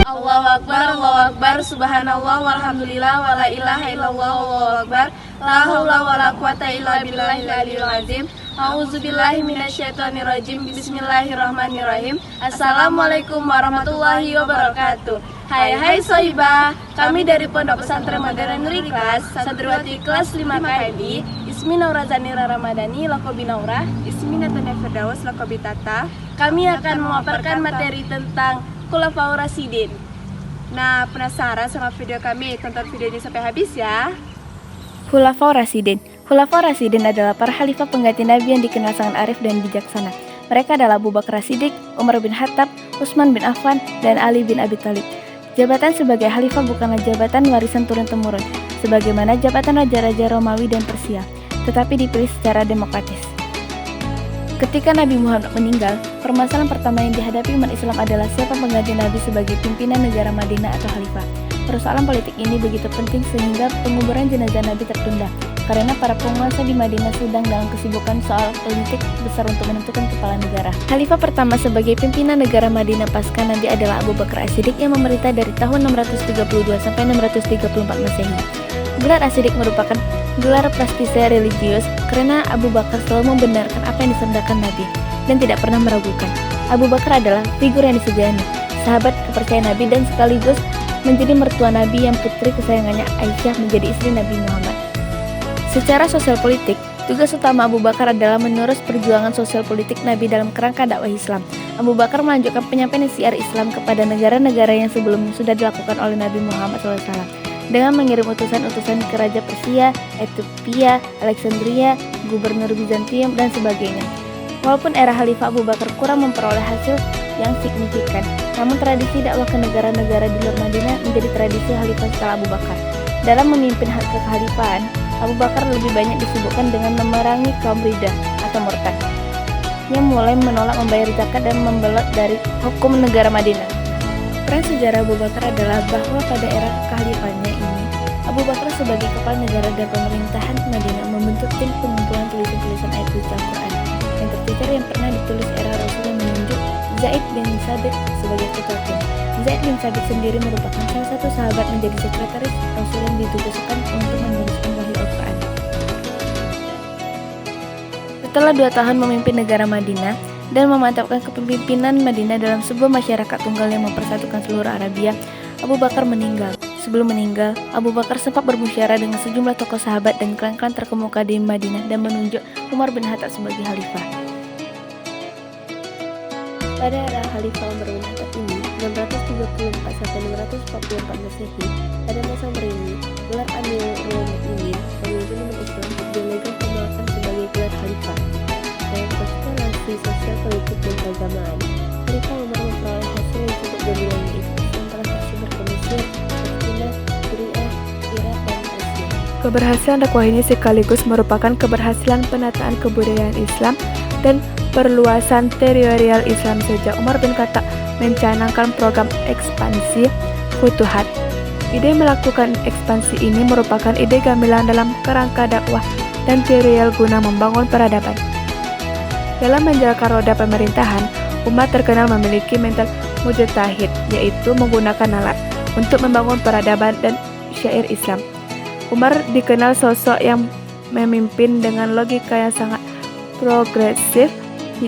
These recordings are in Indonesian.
Allahu Akbar, subhanallah, walhamdulillah, wala ilaha illallah, Allahu Akbar, la haula wala quwata illa billahil aliyil azim. A'udzubillahi minasyaitonirrajim. Bismillahirrahmanirrahim. Assalamualaikum warahmatullahi wabarakatuh. Hai sohibah, kami dari Pondok Pesantren Modern Nuri Kelas Santriwati kelas 5 KMI, Ismi Naurazani Ramadhani Lakobi Naura, Ismi Natania Firdaus Lakobi Tata. Kami akan memaparkan materi tentang Khulafaur Rasyidin. Nah, penasaran sama video kami? Tonton videonya sampai habis ya. Khulafaur Rasyidin. Khulafaur Rasyidin adalah para khalifah pengganti Nabi yang dikenal sangat arif dan bijaksana. Mereka adalah Abu Bakar As-Siddiq, Umar bin Khattab, Utsman bin Affan, dan Ali bin Abi Thalib. Jabatan sebagai khalifah bukanlah jabatan warisan turun-temurun, sebagaimana jabatan raja-raja Romawi dan Persia, tetapi dipilih secara demokratis. Ketika Nabi Muhammad meninggal, permasalahan pertama yang dihadapi umat Islam adalah siapa pengganti Nabi sebagai pimpinan negara Madinah atau khalifah. Persoalan politik ini begitu penting sehingga penguburan jenazah Nabi tertunda, karena para penguasa di Madinah sedang dalam kesibukan soal politik besar untuk menentukan kepala negara. Khalifah pertama sebagai pimpinan negara Madinah pasca Nabi adalah Abu Bakar As-Siddiq yang memerintah dari tahun 632 sampai 634 Masehi. Gelar As-Siddiq merupakan gelar prestise religius karena Abu Bakar selalu membenarkan apa yang disabdakan Nabi dan tidak pernah meragukan. Abu Bakar adalah figur yang disegani, sahabat kepercayaan Nabi dan sekaligus menjadi mertua Nabi yang putri kesayangannya Aisyah menjadi istri Nabi Muhammad. Secara sosial politik, tugas utama Abu Bakar adalah menerus perjuangan sosial politik Nabi dalam kerangka dakwah Islam. Abu Bakar melanjutkan penyampaian syiar Islam kepada negara-negara yang sebelumnya sudah dilakukan oleh Nabi Muhammad SAW dengan mengirim utusan-utusan ke Raja Persia, Ethiopia, Alexandria, Gubernur Bizantium, dan sebagainya. Walaupun era Khalifah Abu Bakar kurang memperoleh hasil yang signifikan, namun tradisi dakwah ke negara-negara di luar Madinah menjadi tradisi Khalifah setelah Abu Bakar. Dalam memimpin kekhalifahan, Abu Bakar lebih banyak disibukkan dengan memerangi kaum Riddah atau murtad yang mulai menolak membayar zakat dan membelot dari hukum negara Madinah. Peran sejarah Abu Bakar adalah bahwa pada era kekhalifahannya ini, Abu Bakar sebagai kepala negara dan pemerintahan Madinah membentuk tim pengumpulan tulisan-tulisan ayat suci Al-Quran. Yang tercecer yang pernah ditulis era Rasul yang menunjuk Zaid bin Sabit sebagai ketua tim. Zaid bin Sabit sendiri merupakan salah satu sahabat menjadi sekretaris Rasul yang ditugaskan untuk menuliskan wahyu Al-Quran. Setelah 2 tahun memimpin negara Madinah dan memantapkan kepemimpinan Madinah dalam sebuah masyarakat tunggal yang mempersatukan seluruh Arabia, Abu Bakar meninggal. Sebelum meninggal, Abu Bakar sempat bermusyawarah dengan sejumlah tokoh sahabat dan klan-klan terkemuka di Madinah dan menunjuk Umar bin Khattab sebagai khalifah. Pada era Khalifah Umar bin Khattab ini, 634 sampai 644 Masehi, pada masa Umar ini, gelar Amirul Mukminin pemimpin umat Islam didelegan penolakan sebagai gelar khalifah. Dalam konstelasi sosial, politik, dan keagamaan, Khalifah Umar memperoleh hasil yang cukup dominan yaitu Islam telah tersebar ke Mesir, Palestina, Syria, Irak, dan Persia. Keberhasilan dakwah ini sekaligus merupakan keberhasilan penataan kebudayaan Islam dan perluasan teritorial Islam sejak Umar bin Khattab mencanangkan program ekspansi Futuhat. Ide melakukan ekspansi ini merupakan ide gamilan dalam kerangka dakwah dan teritorial guna membangun peradaban. Dalam menjalankan roda pemerintahan, umat terkenal memiliki mental mujtahid, yaitu menggunakan nalar untuk membangun peradaban dan syair Islam. Umar dikenal sosok yang memimpin dengan logika yang sangat progresif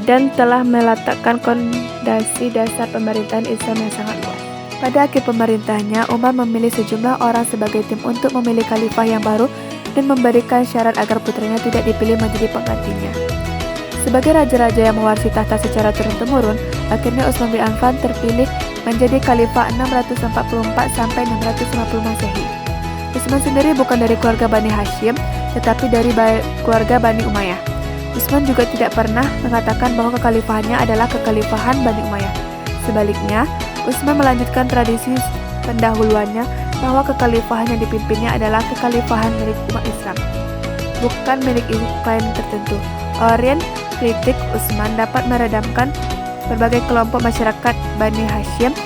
dan telah meletakkan fondasi dasar pemerintahan Islam yang sangat kuat. Pada akhir pemerintahnya, Umar memilih sejumlah orang sebagai tim untuk memilih khalifah yang baru dan memberikan syarat agar putranya tidak dipilih menjadi penggantinya. Sebagai raja-raja yang mewarisi tahta secara turun-temurun, akhirnya Utsman bin Affan terpilih menjadi khalifah 644 sampai 650 Masehi. Utsman sendiri bukan dari keluarga Bani Hashim, tetapi dari keluarga Bani Umayyah. Utsman juga tidak pernah mengatakan bahwa kekhalifahannya adalah kekhalifahan Bani Umayyah. Sebaliknya, Utsman melanjutkan tradisi pendahuluannya bahwa kekhalifahan yang dipimpinnya adalah kekhalifahan milik umat Islam, bukan milik kaum tertentu. Orient kritik Utsman dapat meredamkan berbagai kelompok masyarakat Bani Hashim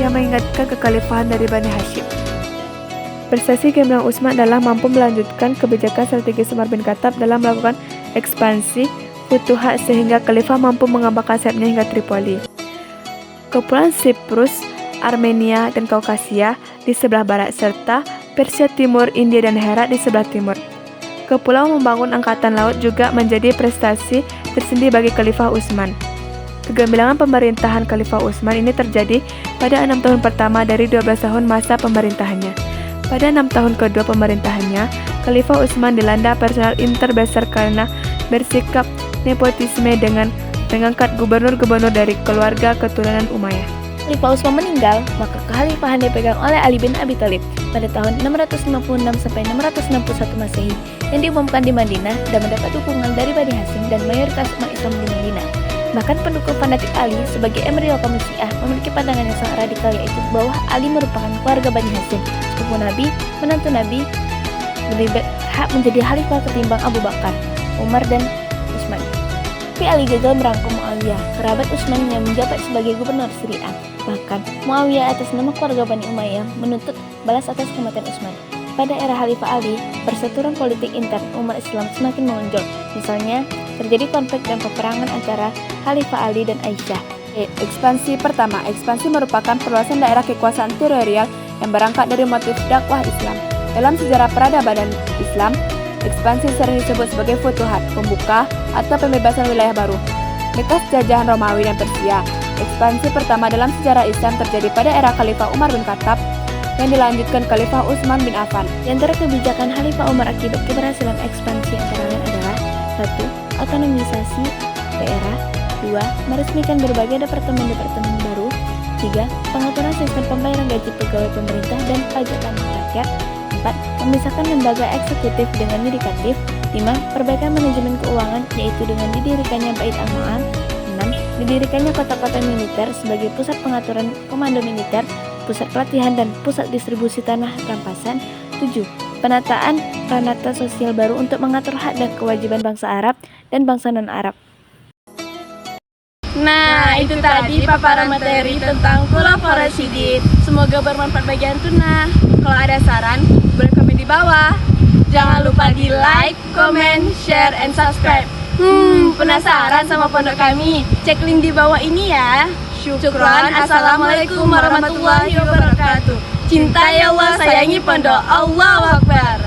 yang mengingatkan kekhalifahan dari Bani Hashim. Prestasi gemilang Utsman adalah mampu melanjutkan kebijakan strategis Umar bin Khattab dalam melakukan ekspansi Futuhat sehingga khalifah mampu mengembangkan sayapnya hingga Tripoli. Kepulauan Siprus, Armenia, dan Kaukasia di sebelah barat, serta Persia Timur, India, dan Herat di sebelah timur. Kepulauan membangun angkatan laut juga menjadi prestasi tersendiri bagi Khalifah Utsman. Kegemilangan pemerintahan Khalifah Utsman ini terjadi pada 6 tahun pertama dari 12 tahun masa pemerintahannya. Pada 6 tahun kedua pemerintahannya, Khalifah Utsman dilanda personal inter besar karena bersikap nepotisme dengan mengangkat gubernur-gubernur dari keluarga keturunan Umayyah. Khalifah Utsman meninggal, maka kekhalifahan dipegang oleh Ali bin Abi Thalib pada tahun 656 sampai 661 Masehi yang diumumkan di Madinah dan mendapat dukungan dari Bani Hasyim dan mayoritas umat Islam di Madinah. Bahkan pendukung fanatik Ali sebagai emir kaum Syiah memiliki pandangan yang sangat radikal, yaitu bahwa Ali merupakan keluarga Bani Hasyim, sepupu Nabi, menantu Nabi, lebih berhak menjadi khalifah ketimbang Abu Bakar, Umar, dan Utsman. Tapi Ali gagal merangkum Muawiyah, kerabat Utsman yang menjabat sebagai gubernur Syria. Bahkan Muawiyah atas nama keluarga Bani Umayyah menuntut balas atas kematian Utsman. Pada era Khalifah Ali, perseteruan politik intern umat Islam semakin menonjol. Misalnya, terjadi konflik dan peperangan antara Khalifah Ali dan Aisyah. Ekspansi pertama, ekspansi merupakan perluasan daerah kekuasaan teritorial yang berangkat dari motif dakwah Islam. Dalam sejarah peradaban Islam, ekspansi sering disebut sebagai futuhat, pembuka atau pembebasan wilayah baru. Bekas jajahan Romawi dan Persia. Ekspansi pertama dalam sejarah Islam terjadi pada era Khalifah Umar bin Khattab yang dilanjutkan Khalifah Utsman bin Affan. Di antara kebijakan Khalifah Umar akibat keberhasilan ekspansi antara lain adalah 1. Otonomisasi daerah, 2. Meresmikan berbagai departemen-departemen baru, 3. Pengaturan sistem pembayaran gaji pegawai pemerintah dan pajak tanah rakyat, 4. Memisahkan lembaga eksekutif dengan yudikatif, 5. Perbaikan manajemen keuangan, yaitu dengan didirikannya Bait al-Mal, 6. Didirikannya kota-kota militer sebagai pusat pengaturan komando militer, pusat pelatihan dan pusat distribusi tanah rampasan, 7. Penataan pranata sosial baru untuk mengatur hak dan kewajiban bangsa Arab dan bangsa non-Arab. Nah, itu tadi paparan materi tentang Khulafaur Rasyidin. Semoga bermanfaat bagi antum. Nah, kalau ada saran, boleh komen di bawah. Jangan lupa di like, comment, share, and subscribe. Penasaran sama pondok kami? Cek link di bawah ini ya. Syukron. Assalamualaikum warahmatullahi wabarakatuh. Cintai Allah, sayangi pondok. Allahu Akbar.